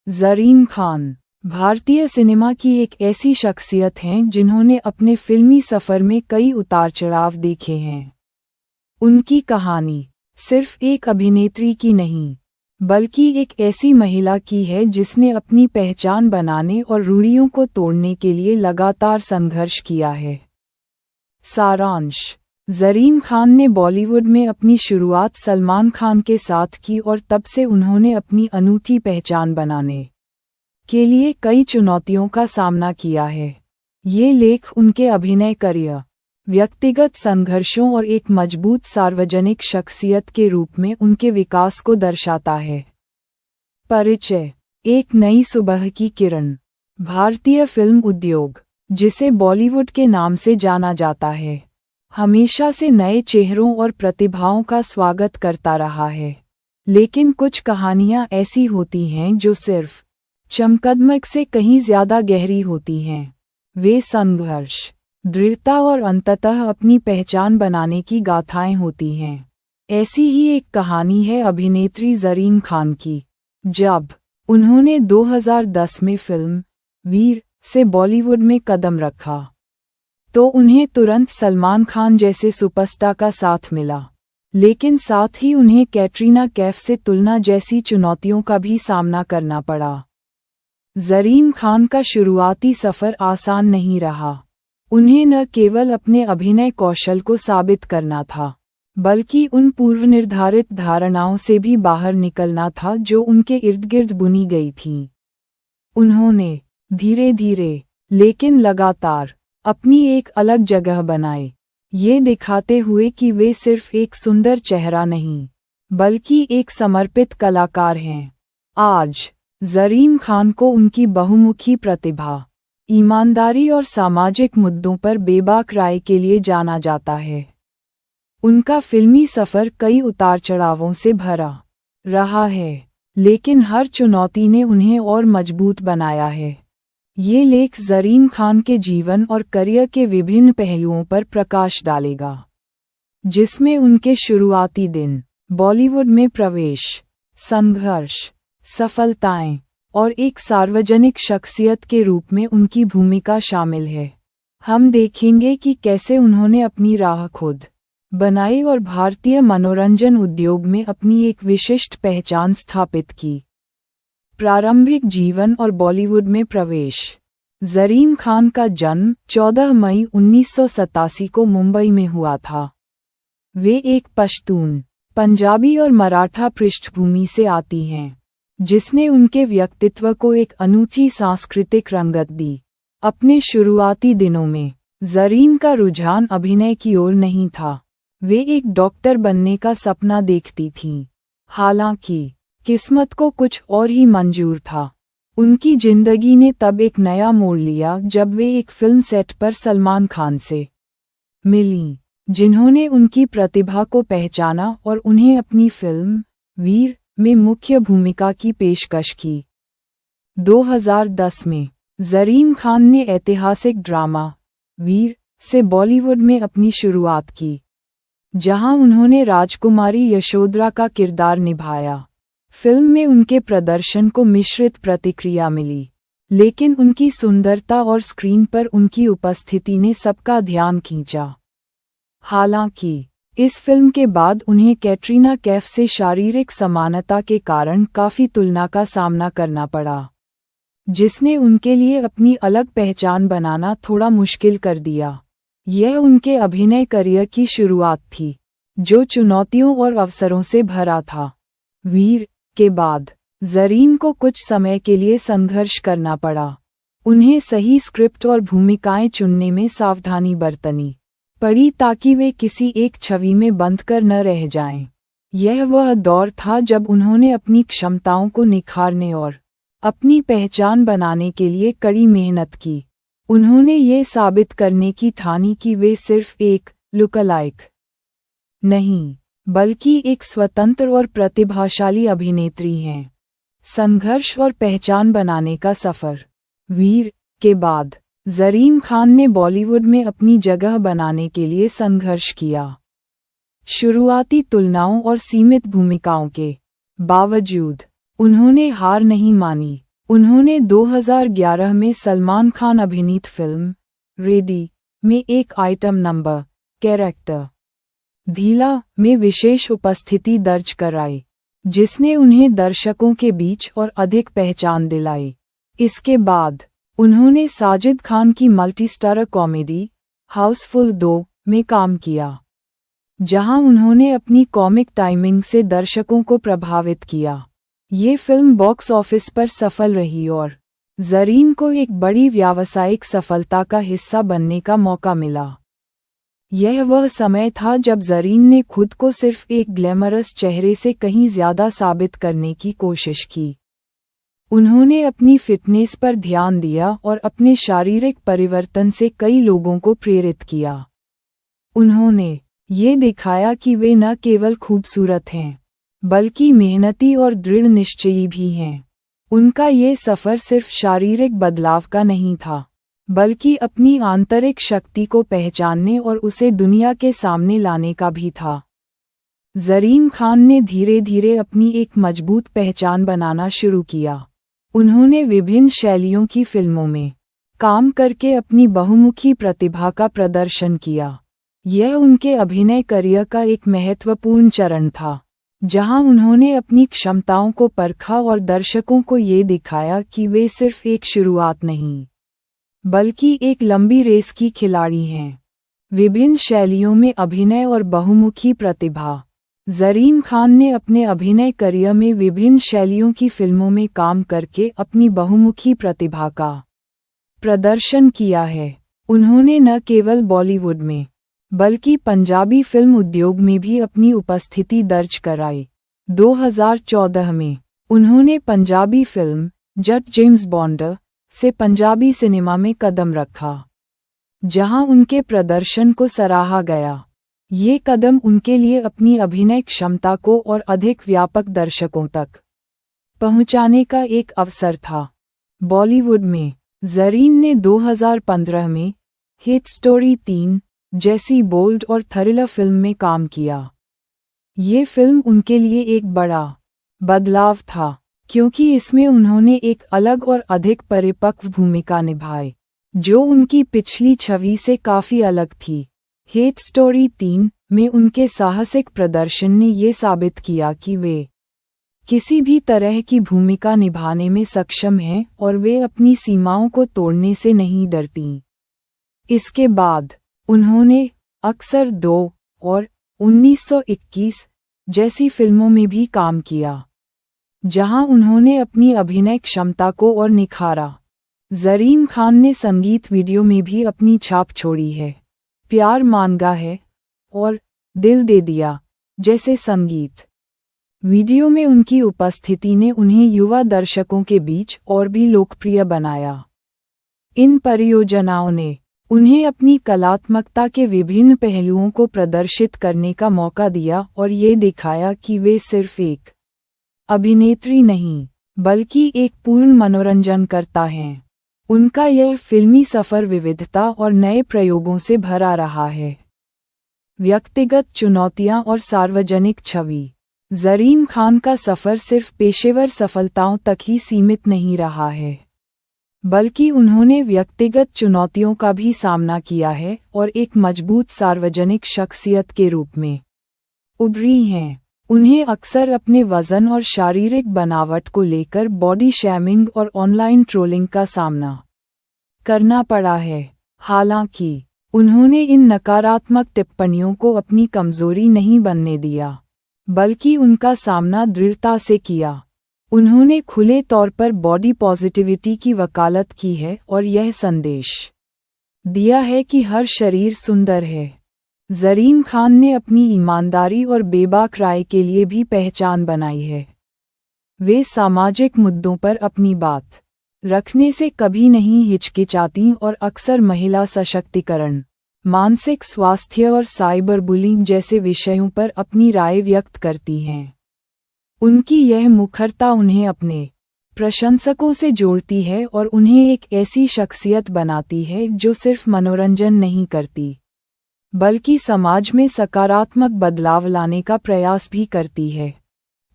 ज़रीन खान भारतीय सिनेमा की एक ऐसी शख्सियत हैं जिन्होंने अपने फिल्मी सफ़र में कई उतार-चढ़ाव देखे हैं। उनकी कहानी सिर्फ एक अभिनेत्री की नहीं, बल्कि एक ऐसी महिला की है जिसने अपनी पहचान बनाने और रूढ़ियों को तोड़ने के लिए लगातार संघर्ष किया है। सारांश: ज़रीन खान ने बॉलीवुड में अपनी शुरुआत सलमान खान के साथ की और तब से उन्होंने अपनी अनूठी पहचान बनाने के लिए कई चुनौतियों का सामना किया है। ये लेख उनके अभिनय करियर, व्यक्तिगत संघर्षों और एक मजबूत सार्वजनिक शख्सियत के रूप में उनके विकास को दर्शाता है। परिचय: एक नई सुबह की किरण भारतीय फिल्म उद्योग, जिसे बॉलीवुड के नाम से जाना जाता है, हमेशा से नए चेहरों और प्रतिभाओं का स्वागत करता रहा है। लेकिन कुछ कहानियां ऐसी होती हैं जो सिर्फ चमकदमक से कहीं ज्यादा गहरी होती हैं। वे संघर्ष, दृढ़ता और अंततः अपनी पहचान बनाने की गाथाएं होती हैं। ऐसी ही एक कहानी है अभिनेत्री ज़रीन खान की। जब उन्होंने 2010 में फिल्म वीर से बॉलीवुड में कदम रखा, तो उन्हें तुरंत सलमान खान जैसे सुपरस्टार का साथ मिला, लेकिन साथ ही उन्हें कैटरीना कैफ से तुलना जैसी चुनौतियों का भी सामना करना पड़ा। ज़रीन खान का शुरुआती सफ़र आसान नहीं रहा। उन्हें न केवल अपने अभिनय कौशल को साबित करना था, बल्कि उन पूर्वनिर्धारित धारणाओं से भी बाहर निकलना था जो उनके इर्द-गिर्द बुनी गई थीं। उन्होंने धीरे-धीरे लेकिन लगातार अपनी एक अलग जगह बनाई, ये दिखाते हुए कि वे सिर्फ एक सुंदर चेहरा नहीं, बल्कि एक समर्पित कलाकार हैं। आज ज़रीन खान को उनकी बहुमुखी प्रतिभा, ईमानदारी और सामाजिक मुद्दों पर बेबाक राय के लिए जाना जाता है। उनका फिल्मी सफ़र कई उतार-चढ़ावों से भरा रहा है, लेकिन हर चुनौती ने उन्हें और मजबूत बनाया है। ये लेख ज़रीन खान के जीवन और करियर के विभिन्न पहलुओं पर प्रकाश डालेगा, जिसमें उनके शुरुआती दिन, बॉलीवुड में प्रवेश, संघर्ष, सफलताएं और एक सार्वजनिक शख्सियत के रूप में उनकी भूमिका शामिल है। हम देखेंगे कि कैसे उन्होंने अपनी राह खुद बनाई और भारतीय मनोरंजन उद्योग में अपनी एक विशिष्ट पहचान स्थापित की। प्रारंभिक जीवन और बॉलीवुड में प्रवेश: ज़रीन खान का जन्म 14 मई 1987 को मुंबई में हुआ था। वे एक पश्तून, पंजाबी और मराठा पृष्ठभूमि से आती हैं, जिसने उनके व्यक्तित्व को एक अनूठी सांस्कृतिक रंगत दी। अपने शुरुआती दिनों में ज़रीन का रुझान अभिनय की ओर नहीं था। वे एक डॉक्टर बनने का सपना देखती थीं, हालांकि किस्मत को कुछ और ही मंजूर था। उनकी जिंदगी ने तब एक नया मोड़ लिया जब वे एक फिल्म सेट पर सलमान खान से मिलीं, जिन्होंने उनकी प्रतिभा को पहचाना और उन्हें अपनी फिल्म वीर में मुख्य भूमिका की पेशकश की। 2010 में ज़रीन खान ने ऐतिहासिक ड्रामा वीर से बॉलीवुड में अपनी शुरुआत की, जहां उन्होंने राजकुमारी यशोधरा का किरदार निभाया। फिल्म में उनके प्रदर्शन को मिश्रित प्रतिक्रिया मिली, लेकिन उनकी सुंदरता और स्क्रीन पर उनकी उपस्थिति ने सबका ध्यान खींचा। हालांकि इस फिल्म के बाद उन्हें कैटरीना कैफ से शारीरिक समानता के कारण काफ़ी तुलना का सामना करना पड़ा, जिसने उनके लिए अपनी अलग पहचान बनाना थोड़ा मुश्किल कर दिया। यह उनके अभिनय करियर की शुरुआत थी, जो चुनौतियों और अवसरों से भरा था। वीर के बाद ज़रीन को कुछ समय के लिए संघर्ष करना पड़ा। उन्हें सही स्क्रिप्ट और भूमिकाएं चुनने में सावधानी बरतनी पड़ी ताकि वे किसी एक छवि में बंद कर न रह जाएं। यह वह दौर था जब उन्होंने अपनी क्षमताओं को निखारने और अपनी पहचान बनाने के लिए कड़ी मेहनत की। उन्होंने ये साबित करने की ठानी कि वे सिर्फ एक लुकअलाइक नहीं, बल्कि एक स्वतंत्र और प्रतिभाशाली अभिनेत्री हैं। संघर्ष और पहचान बनाने का सफ़र: वीर के बाद ज़रीन खान ने बॉलीवुड में अपनी जगह बनाने के लिए संघर्ष किया। शुरुआती तुलनाओं और सीमित भूमिकाओं के बावजूद उन्होंने हार नहीं मानी उन्होंने 2011 में सलमान खान अभिनीत फिल्म रेडी में एक आइटम नंबर कैरेक्टर धीला में विशेष उपस्थिति दर्ज कराई, जिसने उन्हें दर्शकों के बीच और अधिक पहचान दिलाई। इसके बाद उन्होंने साजिद खान की मल्टी स्टारर कॉमेडी हाउसफुल 2 में काम किया, जहां उन्होंने अपनी कॉमिक टाइमिंग से दर्शकों को प्रभावित किया। ये फिल्म बॉक्स ऑफिस पर सफल रही और ज़रीन को एक बड़ी व्यावसायिक सफलता का हिस्सा बनने का मौका मिला। यह वह समय था जब ज़रीन ने खुद को सिर्फ एक ग्लैमरस चेहरे से कहीं ज़्यादा साबित करने की कोशिश की। उन्होंने अपनी फिटनेस पर ध्यान दिया और अपने शारीरिक परिवर्तन से कई लोगों को प्रेरित किया। उन्होंने ये दिखाया कि वे न केवल खूबसूरत हैं, बल्कि मेहनती और दृढ़ निश्चयी भी हैं। उनका ये सफ़र सिर्फ शारीरिक बदलाव का नहीं था, बल्कि अपनी आंतरिक शक्ति को पहचानने और उसे दुनिया के सामने लाने का भी था। ज़रीन खान ने धीरे धीरे अपनी एक मजबूत पहचान बनाना शुरू किया। उन्होंने विभिन्न शैलियों की फिल्मों में काम करके अपनी बहुमुखी प्रतिभा का प्रदर्शन किया। यह उनके अभिनय करियर का एक महत्वपूर्ण चरण था, जहां उन्होंने अपनी क्षमताओं को परखा और दर्शकों को ये दिखाया कि वे सिर्फ एक शुरुआत नहीं, बल्कि एक लंबी रेस की खिलाड़ी हैं। विभिन्न शैलियों में अभिनय और बहुमुखी प्रतिभा। ज़रीन खान ने अपने अभिनय करियर में विभिन्न शैलियों की फिल्मों में काम करके अपनी बहुमुखी प्रतिभा का प्रदर्शन किया है। उन्होंने न केवल बॉलीवुड में, बल्कि पंजाबी फिल्म उद्योग में भी अपनी उपस्थिति दर्ज कराई। 2014 में उन्होंने पंजाबी फिल्म जट जेम्स बॉन्ड से पंजाबी सिनेमा में कदम रखा, जहां उनके प्रदर्शन को सराहा गया। ये कदम उनके लिए अपनी अभिनय क्षमता को और अधिक व्यापक दर्शकों तक पहुंचाने का एक अवसर था। बॉलीवुड में ज़रीन ने 2015 में हिट स्टोरी 3 जैसी बोल्ड और थ्रिलर फिल्म में काम किया। ये फिल्म उनके लिए एक बड़ा बदलाव था, क्योंकि इसमें उन्होंने एक अलग और अधिक परिपक्व भूमिका निभाई, जो उनकी पिछली छवि से काफ़ी अलग थी। हिट स्टोरी 3 में उनके साहसिक प्रदर्शन ने ये साबित किया कि वे किसी भी तरह की भूमिका निभाने में सक्षम हैं और वे अपनी सीमाओं को तोड़ने से नहीं डरतीं। इसके बाद उन्होंने अक्सर 2 और 1921 जैसी फिल्मों में भी काम किया, जहां उन्होंने अपनी अभिनय क्षमता को और निखारा। ज़रीन खान ने संगीत वीडियो में भी अपनी छाप छोड़ी है। प्यार मांगा है और दिल दे दिया जैसे संगीत वीडियो में उनकी उपस्थिति ने उन्हें युवा दर्शकों के बीच और भी लोकप्रिय बनाया। इन परियोजनाओं ने उन्हें अपनी कलात्मकता के विभिन्न पहलुओं को प्रदर्शित करने का मौका दिया और ये दिखाया कि वे सिर्फ एक अभिनेत्री नहीं, बल्कि एक पूर्ण मनोरंजनकर्ता हैं। उनका यह फिल्मी सफ़र विविधता और नए प्रयोगों से भरा रहा है। व्यक्तिगत चुनौतियां और सार्वजनिक छवि। ज़रीन खान का सफ़र सिर्फ पेशेवर सफलताओं तक ही सीमित नहीं रहा है, बल्कि उन्होंने व्यक्तिगत चुनौतियों का भी सामना किया है और एक मजबूत सार्वजनिक शख्सियत के रूप में उभरी हैं। उन्हें अक्सर अपने वज़न और शारीरिक बनावट को लेकर बॉडी शेमिंग और ऑनलाइन ट्रोलिंग का सामना करना पड़ा है। हालांकि उन्होंने इन नकारात्मक टिप्पणियों को अपनी कमज़ोरी नहीं बनने दिया, बल्कि उनका सामना दृढ़ता से किया। उन्होंने खुले तौर पर बॉडी पॉजिटिविटी की वकालत की है और यह संदेश दिया है कि हर शरीर सुंदर है। ज़रीन खान ने अपनी ईमानदारी और बेबाक राय के लिए भी पहचान बनाई है। वे सामाजिक मुद्दों पर अपनी बात रखने से कभी नहीं हिचकिचाती और अक्सर महिला सशक्तिकरण, मानसिक स्वास्थ्य और साइबर बुलिंग जैसे विषयों पर अपनी राय व्यक्त करती हैं। उनकी यह मुखरता उन्हें अपने प्रशंसकों से जोड़ती है और उन्हें एक ऐसी शख्सियत बनाती है जो सिर्फ मनोरंजन नहीं करती, बल्कि समाज में सकारात्मक बदलाव लाने का प्रयास भी करती है।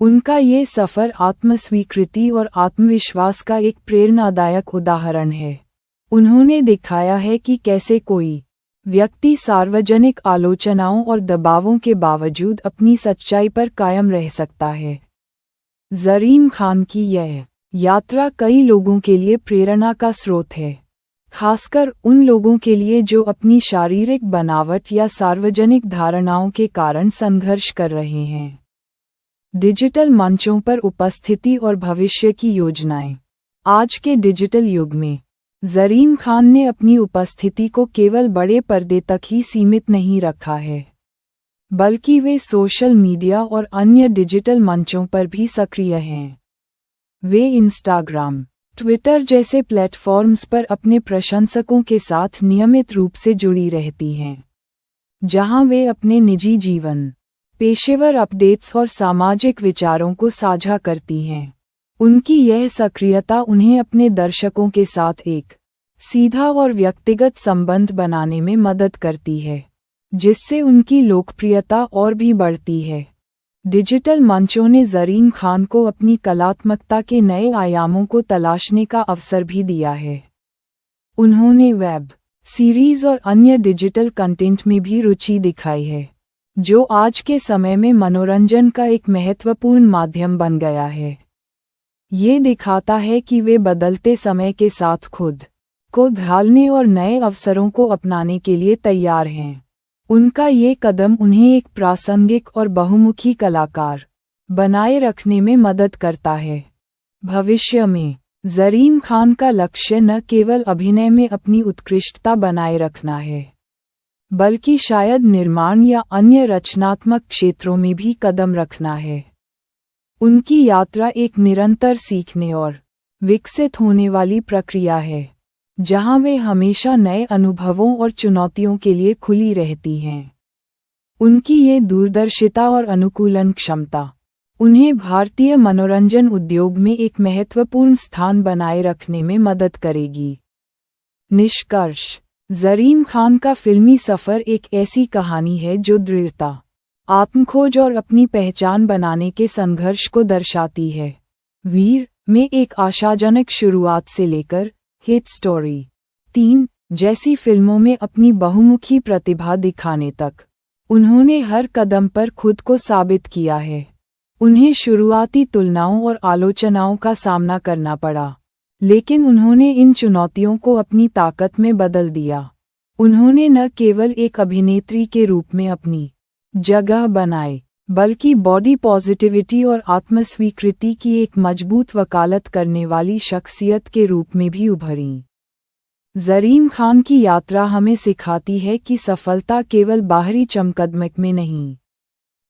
उनका ये सफ़र आत्मस्वीकृति और आत्मविश्वास का एक प्रेरणादायक उदाहरण है। उन्होंने दिखाया है कि कैसे कोई व्यक्ति सार्वजनिक आलोचनाओं और दबावों के बावजूद अपनी सच्चाई पर कायम रह सकता है। ज़रीन खान की यह यात्रा कई लोगों के लिए प्रेरणा का स्रोत है, खासकर उन लोगों के लिए जो अपनी शारीरिक बनावट या सार्वजनिक धारणाओं के कारण संघर्ष कर रहे हैं। डिजिटल मंचों पर उपस्थिति और भविष्य की योजनाएं। आज के डिजिटल युग में ज़रीन खान ने अपनी उपस्थिति को केवल बड़े पर्दे तक ही सीमित नहीं रखा है, बल्कि वे सोशल मीडिया और अन्य डिजिटल मंचों पर भी सक्रिय हैं। वे इंस्टाग्राम, ट्विटर जैसे प्लेटफॉर्म्स पर अपने प्रशंसकों के साथ नियमित रूप से जुड़ी रहती हैं, जहां वे अपने निजी जीवन, पेशेवर अपडेट्स और सामाजिक विचारों को साझा करती हैं। उनकी यह सक्रियता उन्हें अपने दर्शकों के साथ एक सीधा और व्यक्तिगत संबंध बनाने में मदद करती है, जिससे उनकी लोकप्रियता और भी बढ़ती है। डिजिटल मंचों ने ज़रीन खान को अपनी कलात्मकता के नए आयामों को तलाशने का अवसर भी दिया है। उन्होंने वेब सीरीज़ और अन्य डिजिटल कंटेंट में भी रुचि दिखाई है, जो आज के समय में मनोरंजन का एक महत्वपूर्ण माध्यम बन गया है। ये दिखाता है कि वे बदलते समय के साथ खुद को ढालने और नए अवसरों को अपनाने के लिए तैयार हैं। उनका ये कदम उन्हें एक प्रासंगिक और बहुमुखी कलाकार बनाए रखने में मदद करता है। भविष्य में ज़रीन खान का लक्ष्य न केवल अभिनय में अपनी उत्कृष्टता बनाए रखना है, बल्कि शायद निर्माण या अन्य रचनात्मक क्षेत्रों में भी कदम रखना है। उनकी यात्रा एक निरंतर सीखने और विकसित होने वाली प्रक्रिया है, जहां वे हमेशा नए अनुभवों और चुनौतियों के लिए खुली रहती हैं। उनकी ये दूरदर्शिता और अनुकूलन क्षमता उन्हें भारतीय मनोरंजन उद्योग में एक महत्वपूर्ण स्थान बनाए रखने में मदद करेगी। निष्कर्ष: ज़रीन खान का फिल्मी सफ़र एक ऐसी कहानी है जो दृढ़ता, आत्मखोज और अपनी पहचान बनाने के संघर्ष को दर्शाती है। वीर में एक आशाजनक शुरुआत से लेकर हिट स्टोरी 3 जैसी फिल्मों में अपनी बहुमुखी प्रतिभा दिखाने तक, उन्होंने हर कदम पर खुद को साबित किया है। उन्हें शुरुआती तुलनाओं और आलोचनाओं का सामना करना पड़ा, लेकिन उन्होंने इन चुनौतियों को अपनी ताकत में बदल दिया। उन्होंने न केवल एक अभिनेत्री के रूप में अपनी जगह बनाई, बल्कि बॉडी पॉजिटिविटी और आत्मस्वीकृति की एक मजबूत वकालत करने वाली शख्सियत के रूप में भी उभरी। ज़रीन खान की यात्रा हमें सिखाती है कि सफलता केवल बाहरी चमकदमक में नहीं,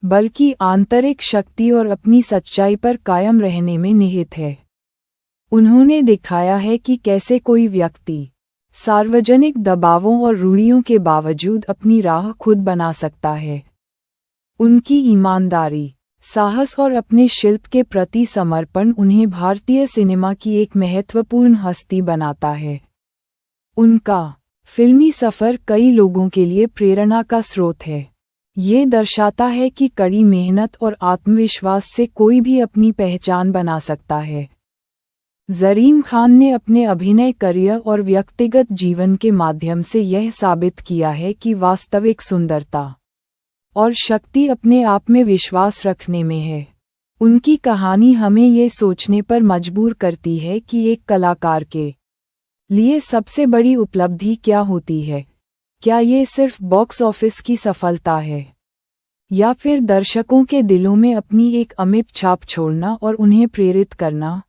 बल्कि आंतरिक शक्ति और अपनी सच्चाई पर कायम रहने में निहित है। उन्होंने दिखाया है कि कैसे कोई व्यक्ति सार्वजनिक दबावों और रूढ़ियों के बावजूद अपनी राह खुद बना सकता है। उनकी ईमानदारी, साहस और अपने शिल्प के प्रति समर्पण उन्हें भारतीय सिनेमा की एक महत्वपूर्ण हस्ती बनाता है। उनका फिल्मी सफ़र कई लोगों के लिए प्रेरणा का स्रोत है। ये दर्शाता है कि कड़ी मेहनत और आत्मविश्वास से कोई भी अपनी पहचान बना सकता है। ज़रीन खान ने अपने अभिनय करियर और व्यक्तिगत जीवन के माध्यम से यह साबित किया है कि वास्तविक सुंदरता और शक्ति अपने आप में विश्वास रखने में है। उनकी कहानी हमें ये सोचने पर मजबूर करती है कि एक कलाकार के लिए सबसे बड़ी उपलब्धि क्या होती है। क्या ये सिर्फ बॉक्स ऑफिस की सफलता है, या फिर दर्शकों के दिलों में अपनी एक अमिट छाप छोड़ना और उन्हें प्रेरित करना।